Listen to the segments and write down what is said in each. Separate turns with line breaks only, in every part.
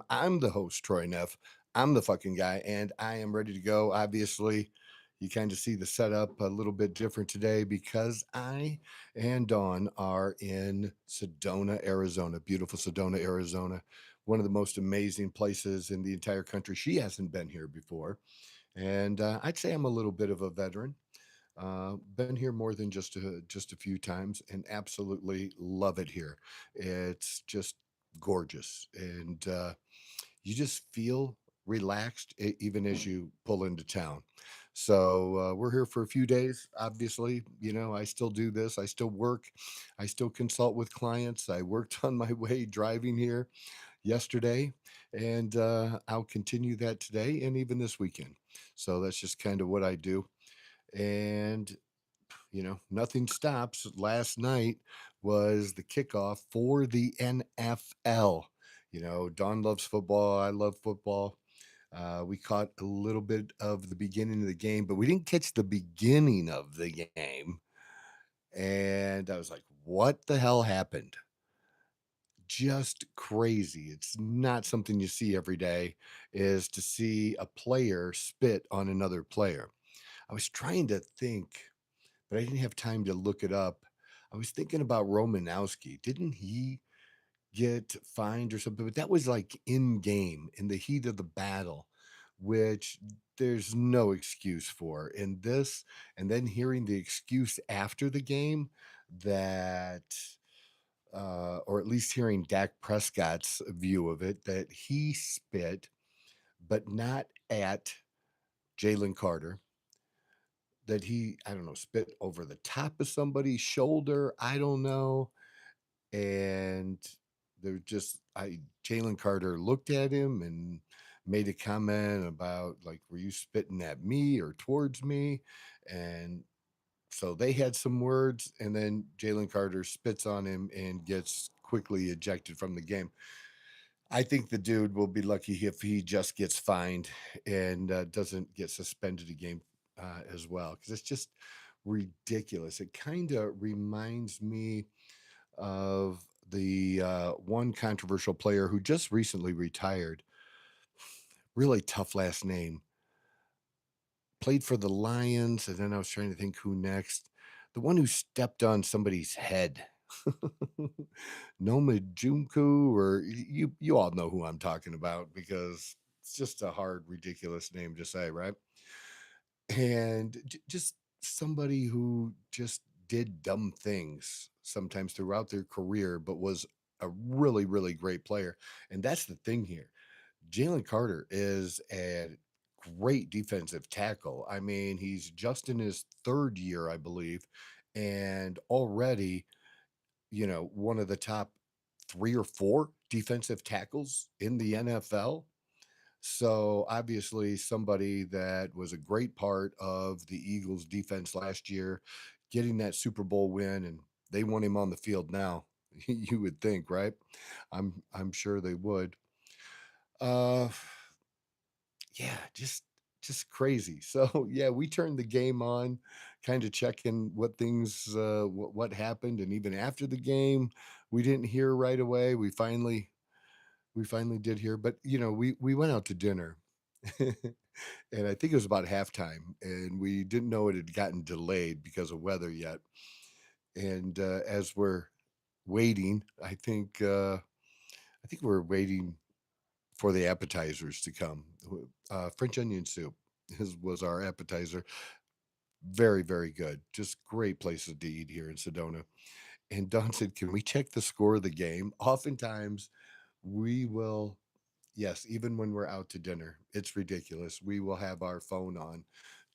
I'm the host, Troy Neff. I'm the fucking guy, and I am ready to go. Obviously, you kind of see the setup a little bit different today because I and Dawn are in Sedona, Arizona, beautiful Sedona, Arizona, one of the most amazing places in the entire country. She hasn't been here before, and I'd say I'm a little bit of a veteran. Been here more than just a few times, and absolutely love it here. It's just gorgeous, and you just feel relaxed even as you pull into town. So we're here for a few days. Obviously, I still do this. I still work. I still consult with clients. I worked on my way driving here yesterday, and I'll continue that today and even this weekend. So that's just kind of what I do. And nothing stops. Last night was the kickoff for the NFL. Dawn loves football. I love football. We caught a little bit of the beginning of the game, but we didn't catch the beginning of the game. And I was like, what the hell happened? Just crazy. It's not something you see every day, is to see a player spit on another player. I was trying to think, but I didn't have time to look it up. I was thinking about Romanowski. Didn't he get fined or something? But that was like in game, in the heat of the battle, which there's no excuse for in this. And then hearing the excuse after the game that, or at least hearing Dak Prescott's view of it, that he spit, but not at Jalen Carter, that he, I don't know, spit over the top of somebody's shoulder. I don't know. And they're just, Jalen Carter looked at him and made a comment about, like, were you spitting at me or towards me? And so they had some words, and then Jalen Carter spits on him and gets quickly ejected from the game. I think the dude will be lucky if he just gets fined and doesn't get suspended a game as well, because it's just ridiculous. It kind of reminds me of the one controversial player who just recently retired. Really tough last name. Played for the Lions, and then I was trying to think who next. The one who stepped on somebody's head. Noma Junku, or you all know who I'm talking about because it's just a hard, ridiculous name to say, right? And just somebody who just did dumb things sometimes throughout their career, but was a really, really great player. And that's the thing here. Jalen Carter is a great defensive tackle. I mean, he's just in his third year, I believe, and already, one of the top three or four defensive tackles in the NFL. So obviously, somebody that was a great part of the Eagles' defense last year, getting that Super Bowl win, and they want him on the field now. You would think, right? I'm sure they would. Uh, yeah, just crazy. So yeah, we turned the game on, kind of checking what things, what happened, and even after the game, we didn't hear right away. We finally did hear, but we went out to dinner. And I think it was about halftime, and we didn't know it had gotten delayed because of weather yet. And as we're waiting, I think we're waiting for the appetizers to come. French onion soup was our appetizer. Very, very good. Just great places to eat here in Sedona. And Don said, "Can we check the score of the game?" Oftentimes, we will. Yes, even when we're out to dinner, it's ridiculous. We will have our phone on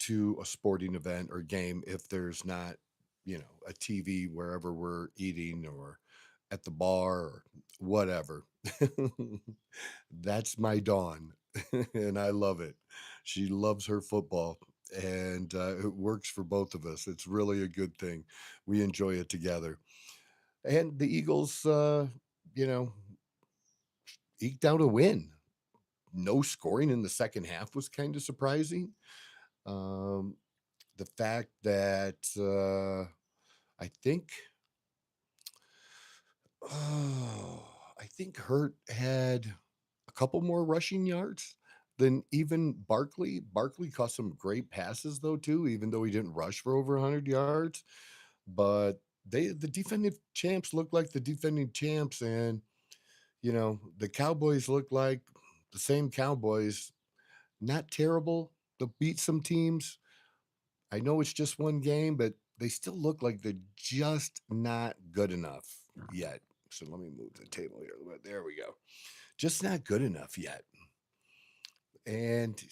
to a sporting event or game if there's not, a TV wherever we're eating or at the bar or whatever. That's my Dawn, and I love it. She loves her football, and it works for both of us. It's really a good thing. We enjoy it together. And the Eagles, you know, eked out a win. No scoring in the second half was kind of surprising. Um, the fact that I think, I think Hurt had a couple more rushing yards than even Barkley. Barkley caught some great passes though too, even though he didn't rush for over 100 yards. But the defending champs look like the defending champs, and the Cowboys look like the same Cowboys. Not terrible. They'll beat some teams. I know it's just one game, but they still look like they're just not good enough yet. So let me move the table here. There we go. Just not good enough yet. And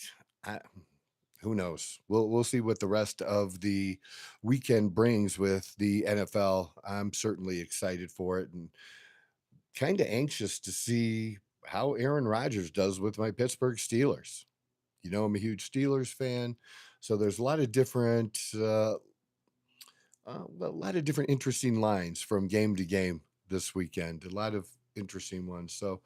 I, who knows? We'll see what the rest of the weekend brings with the NFL. I'm certainly excited for it and kind of anxious to see how Aaron Rodgers does with my Pittsburgh Steelers. I'm a huge Steelers fan, so there's a lot of different, a lot of different interesting lines from game to game this weekend. A lot of interesting ones. So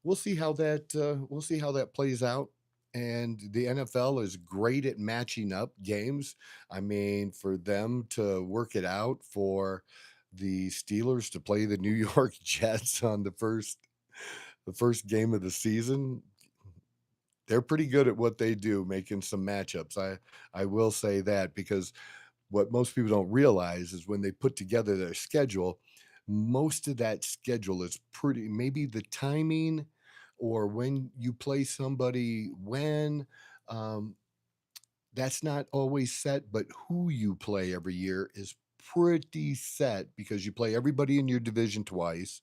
we'll see how that plays out. And the NFL is great at matching up games. I mean, for them to work it out for the Steelers to play the New York Jets on the first game of the season, they're pretty good at what they do, making some matchups. I will say that, because what most people don't realize is when they put together their schedule, most of that schedule is pretty, maybe the timing or when you play somebody when, um, that's not always set, but who you play every year is pretty set because you play everybody in your division twice,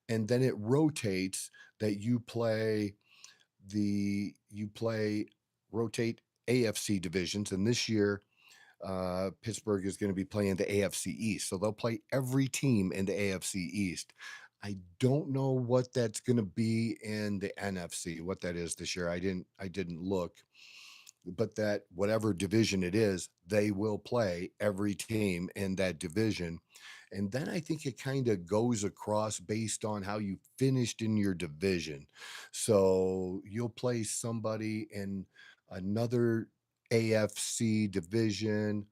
and then it rotates that you play rotate AFC divisions, and this year Pittsburgh is going to be playing the AFC East, so they'll play every team in the AFC East. I don't know what that's going to be in the NFC, what that is this year. I didn't look, but that whatever division it is, they will play every team in that division. And then I think it kind of goes across based on how you finished in your division. So you'll play somebody in another AFC division.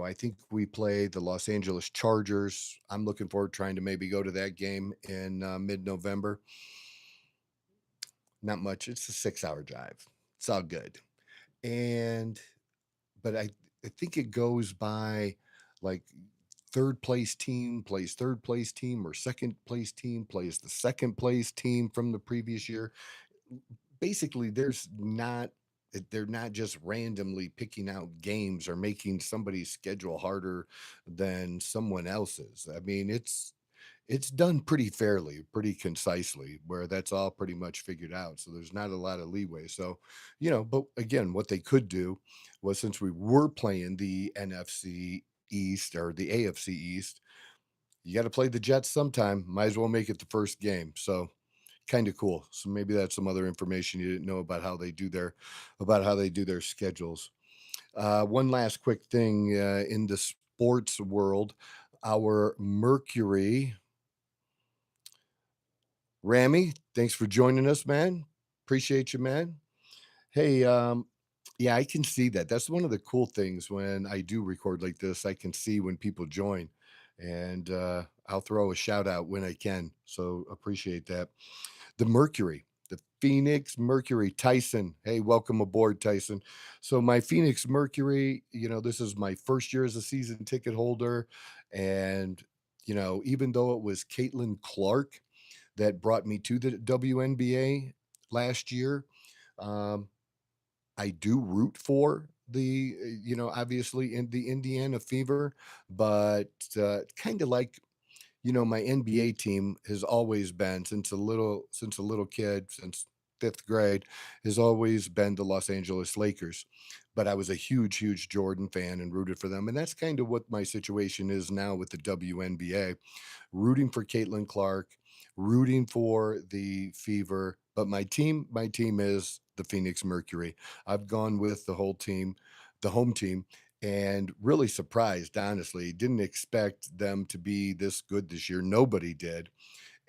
I think we play the Los Angeles Chargers. I'm looking forward to trying to maybe go to that game in mid-November. Not much. It's a 6-hour drive. It's all good. And but I think it goes by, like, third place team plays third place team, or second place team plays the second place team from the previous year. Basically, they're not just randomly picking out games or making somebody's schedule harder than someone else's. I mean, it's done pretty fairly, pretty concisely, where that's all pretty much figured out. So there's not a lot of leeway. So, but again, what they could do was, since we were playing the NFC East or the AFC East, you got to play the Jets sometime. Might as well make it the first game. So kind of cool. So maybe that's some other information you didn't know about how they do their schedules. One last quick thing in the sports world, our Mercury Rami, thanks for joining us, man. Appreciate you, man. Hey, yeah, I can see that. That's one of the cool things when I do record like this. I can see when people join, and I'll throw a shout out when I can. So appreciate that. The Mercury, the Phoenix Mercury, Tyson. Hey, welcome aboard, Tyson. So my Phoenix Mercury, this is my first year as a season ticket holder, and even though it was Caitlin Clark that brought me to the WNBA last year. Um, I do root for obviously in the Indiana Fever, but kind of like, my NBA team has always been, since a little kid, since fifth grade, has always been the Los Angeles Lakers. But I was a huge, huge Jordan fan and rooted for them. And that's kind of what my situation is now with the WNBA, rooting for Caitlin Clark, rooting for the Fever, but my team is the Phoenix Mercury. I've gone with the whole team, the home team, and really surprised, honestly. Didn't expect them to be this good this year. Nobody did.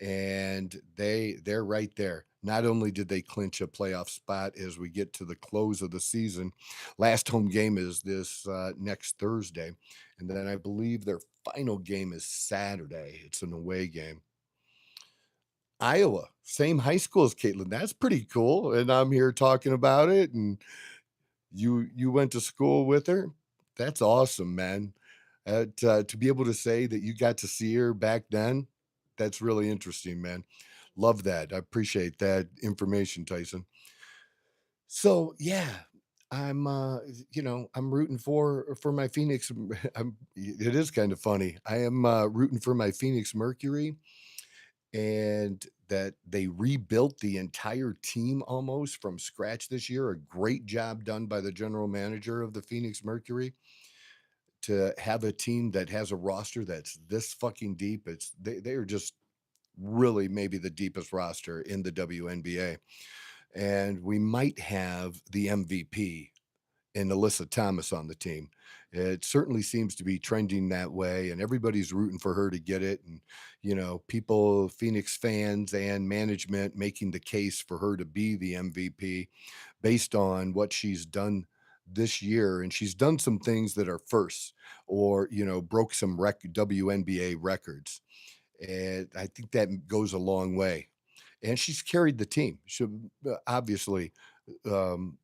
And they're right there. Not only did they clinch a playoff spot as we get to the close of the season, last home game is this next Thursday, and then I believe their final game is Saturday. It's an away game. Iowa, same high school as Caitlin. That's pretty cool. And I'm here talking about it. And you went to school with her. That's awesome, man. To be able to say that you got to see her back then, that's really interesting, man. Love that. I appreciate that information, Tyson. So yeah, I'm rooting for my Phoenix. It is kind of funny. I am rooting for my Phoenix Mercury, and that they rebuilt the entire team almost from scratch this year. A great job done by the general manager of the Phoenix Mercury to have a team that has a roster that's this fucking deep. They are just really maybe the deepest roster in the WNBA. And we might have the MVP and Alyssa Thomas on the team. It certainly seems to be trending that way, and everybody's rooting for her to get it. And, people, Phoenix fans and management making the case for her to be the MVP based on what she's done this year. And she's done some things that are firsts or, broke some WNBA records. And I think that goes a long way. And she's carried the team. She obviously um,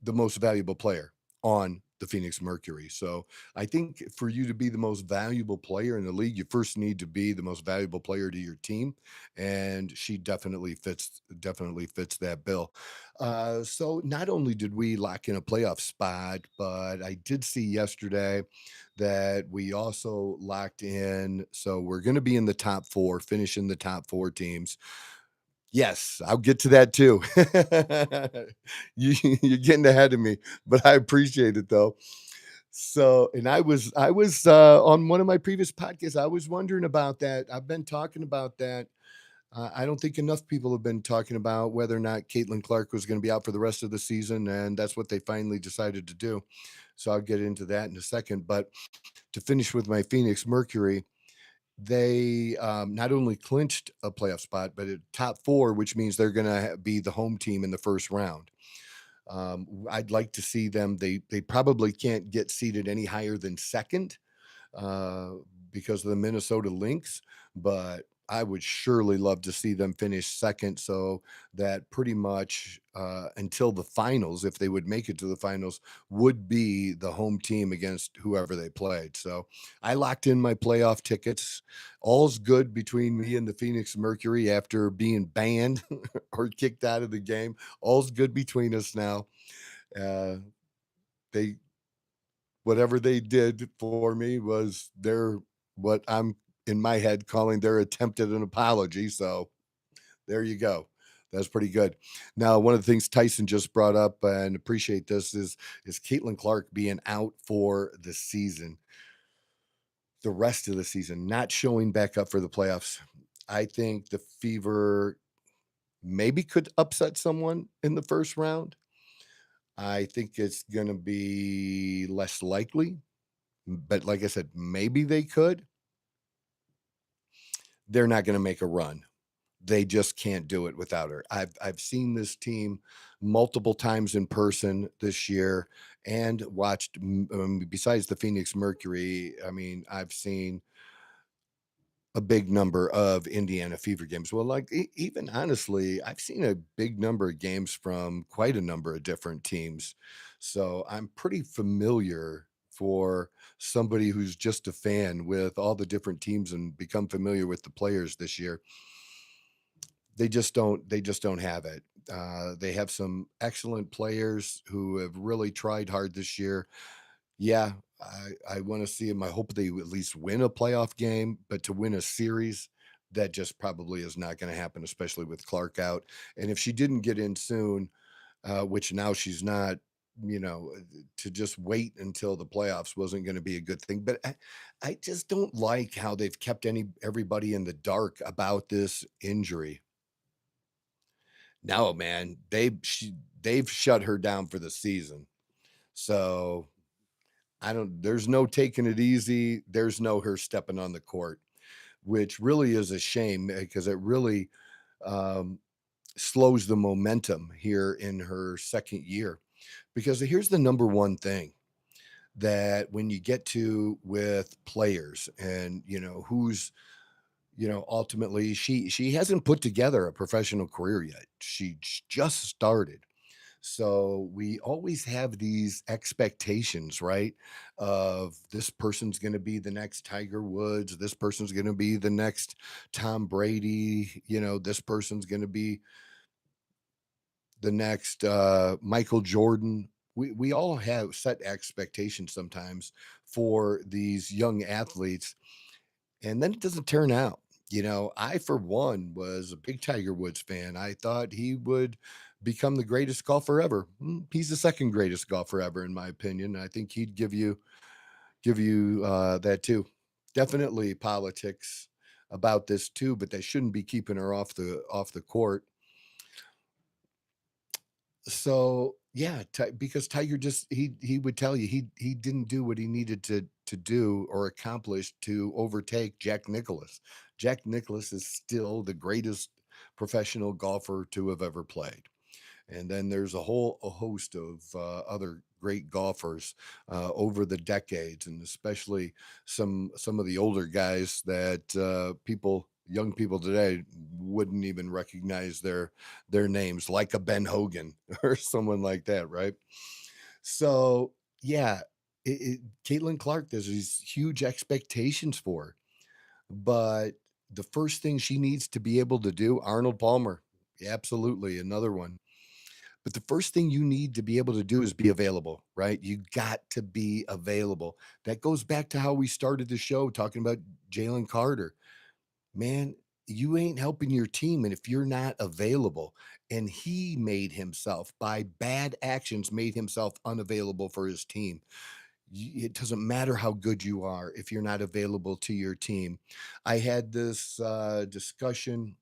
the most valuable player on the Phoenix Mercury. So I think for you to be the most valuable player in the league, you first need to be the most valuable player to your team, and she definitely fits that bill. So not only did we lock in a playoff spot, but I did see yesterday that we also locked in. So we're going to be in the top four, finish in the top four teams. Yes, I'll get to that too. You're getting ahead of me, but I appreciate it though. So, and I was on one of my previous podcasts. I was wondering about that. I've been talking about that. I don't think enough people have been talking about whether or not Caitlin Clark was going to be out for the rest of the season, and that's what they finally decided to do. So I'll get into that in a second. But to finish with my Phoenix Mercury, they not only clinched a playoff spot, but at top four, which means they're going to be the home team in the first round. I'd like to see them. They probably can't get seated any higher than second uh, because of the Minnesota Lynx, but I would surely love to see them finish second so that pretty much until the finals, if they would make it to the finals, would be the home team against whoever they played. So I locked in my playoff tickets. All's good between me and the Phoenix Mercury after being banned or kicked out of the game. All's good between us now. Uh, they whatever they did for me was their what I'm in my head calling their attempt at an apology. So there you go. That's pretty good. Now, one of the things Tyson just brought up and appreciate this is Caitlin Clark being out for the season, the rest of the season, not showing back up for the playoffs. I think the Fever maybe could upset someone in the first round. I think it's going to be less likely, but like I said, maybe they could. They're not going to make a run. They just can't do it without her. I've seen this team multiple times in person this year and watched besides the Phoenix Mercury, I mean, I've seen a big number of Indiana Fever games. Well, like even honestly, I've seen a big number of games from quite a number of different teams. So I'm pretty familiar for somebody who's just a fan with all the different teams and become familiar with the players this year. They just don't have it. They have some excellent players who have really tried hard this year. Yeah, I want to see them. I hope they at least win a playoff game, but to win a series, that just probably is not going to happen, especially with Clark out. And if she didn't get in soon, which now she's not, to just wait until the playoffs wasn't going to be a good thing. But I just don't like how they've kept everybody in the dark about this injury. No, man, they've shut her down for the season. So I don't. There's no taking it easy. There's no her stepping on the court, which really is a shame because it really um, slows the momentum here in her second year. Because here's the number one thing that when you get to with players and who's ultimately she hasn't put together a professional career yet. She just started. So we always have these expectations, right? Of this person's going to be the next Tiger Woods, this person's going to be the next Tom Brady, this person's going to be the next Michael Jordan. We all have set expectations sometimes for these young athletes, and then it doesn't turn out. I, for one, was a big Tiger Woods fan. I thought he would become the greatest golfer ever. He's the second greatest golfer ever, in my opinion. I think he'd give you that too. Definitely politics about this too, but they shouldn't be keeping her off the court. So yeah, because Tiger just he would tell you he didn't do what he needed to do or accomplish to overtake Jack Nicklaus. Jack Nicklaus is still the greatest professional golfer to have ever played. And then there's a host of other great golfers over the decades, and especially some of the older guys that young people today wouldn't even recognize their names, like a Ben Hogan or someone like that, right? So yeah, Caitlin Clark, there's these huge expectations for her, but the first thing she needs to be able to do, Arnold Palmer, absolutely another one, but the first thing you need to be able to do is be available, right? You got to be available. That goes back to how we started the show talking about Jalen Carter. Man, you ain't helping your team. And if you're not available, and he made himself, by bad actions, made himself unavailable for his team. It doesn't matter how good you are if you're not available to your team. I had this discussion.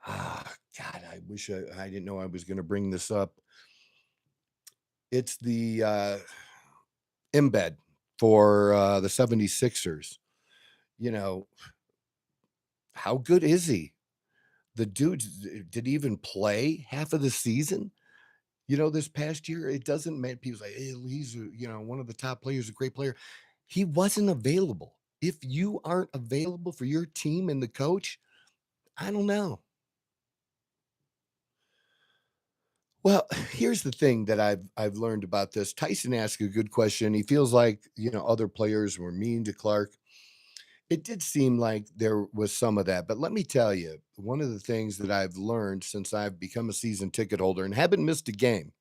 God, I wish I didn't know I was going to bring this up. It's the embed for the 76ers. You know, how good is he? The dude did he even play half of the season? This past year, it doesn't matter. People say, hey, he's one of the top players, a great player. He wasn't available. If you aren't available for your team and the coach, I don't know. Well, here's the thing that I've learned about this. Tyson asked a good question. He feels like, other players were mean to Clark. It did seem like there was some of that, but let me tell you, one of the things that I've learned since I've become a season ticket holder and haven't missed a game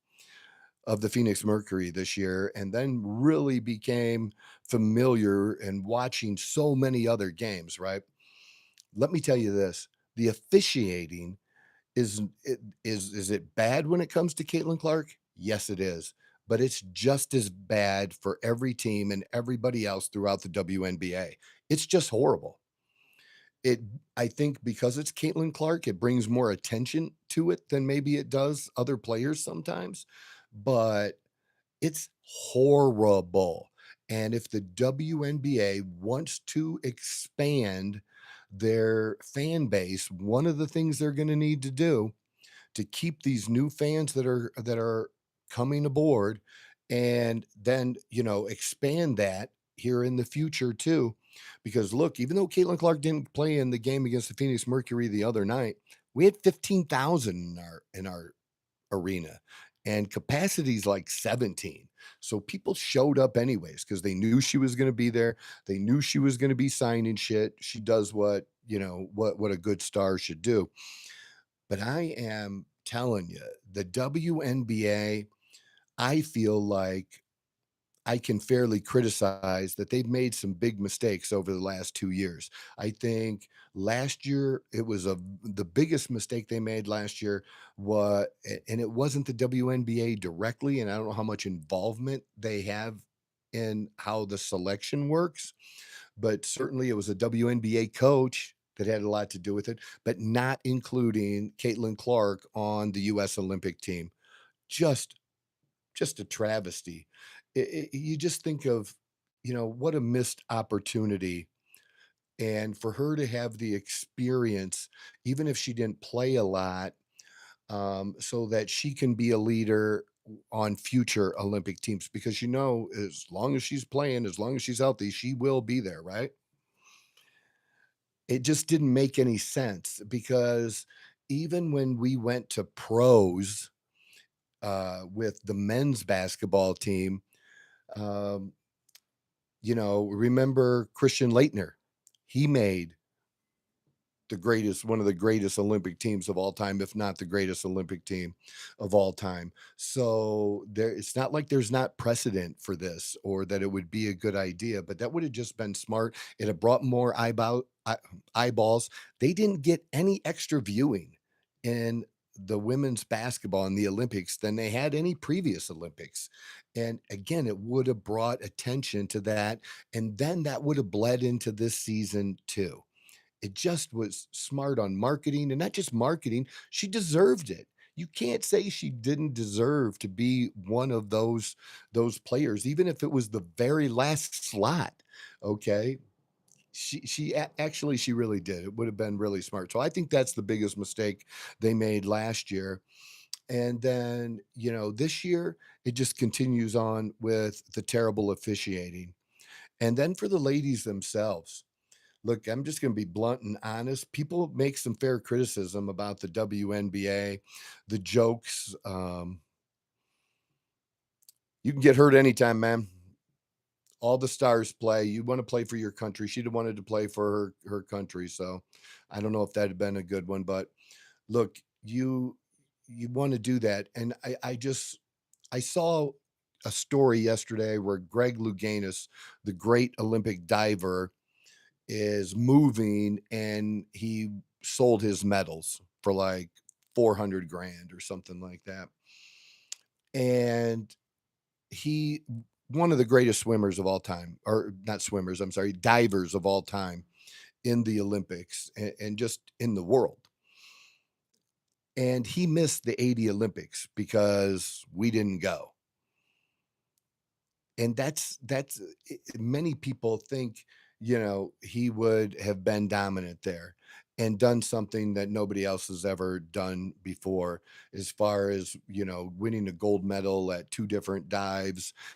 of the Phoenix Mercury this year, and then really became familiar and watching so many other games, right? Let me tell you this, the officiating is it bad when it comes to Caitlin Clark? Yes, it is. But it's just as bad for every team and everybody else throughout the WNBA. It's just horrible. It I think because it's Caitlin Clark, it brings more attention to it than maybe it does other players sometimes, but it's horrible. And if the WNBA wants to expand their fan base, one of the things they're going to need to do to keep these new fans that are coming aboard, and then expand that here in the future too. Because look, even though Caitlin Clark didn't play in the game against the Phoenix Mercury the other night, we had 15,000 in our arena, and capacity is like 17. So people showed up anyways because they knew she was going to be there. They knew she was going to be signing shit. She does what a good star should do. But I am telling you, the WNBA, I feel like I can fairly criticize that they've made some big mistakes over the last 2 years. I think last year it was the biggest mistake they made last year and it wasn't the WNBA directly, and I don't know how much involvement they have in how the selection works, but certainly it was a WNBA coach that had a lot to do with it, but not including Caitlin Clark on the US Olympic team. Just just a travesty. You just think of, what a missed opportunity. And for her to have the experience, even if she didn't play a lot, so that she can be a leader on future Olympic teams, because as long as she's playing, as long as she's healthy, she will be there, right? it just didn't make any sense because even when we went to pros with the men's basketball team, um, remember Christian Leitner? He made one of the greatest Olympic teams of all time, if not the greatest Olympic team of all time. So it's not like there's not precedent for this or that it would be a good idea, but that would have just been smart. It have brought more eyeballs. They didn't get any extra viewing in the women's basketball in the Olympics than they had any previous Olympics. And again, it would have brought attention to that. And then that would have bled into this season too. It just was smart on marketing, and not just marketing, she deserved it. You can't say she didn't deserve to be one of those players, even if it was the very last slot, okay? Actually, she really did. It would have been really smart. So I think that's the biggest mistake they made last year. And then, this year, it just continues on with the terrible officiating. And then for the ladies themselves, look, I'm just going to be blunt and honest. People make some fair criticism about the WNBA, the jokes. You can get hurt anytime, man. All the stars play. You want to play for your country. She'd have wanted to play for her country. So I don't know if that had been a good one, but look, you want to do that. And I saw a story yesterday where Greg Louganis, the great Olympic diver, is moving and he sold his medals for like 400 grand or something like that. And he, one of the greatest swimmers of all time, or not swimmers, I'm sorry, divers of all time in the Olympics and just in the world. And he missed the 80 Olympics because we didn't go. And many people think, he would have been dominant there and done something that nobody else has ever done before, as far as, winning a gold medal at two different dives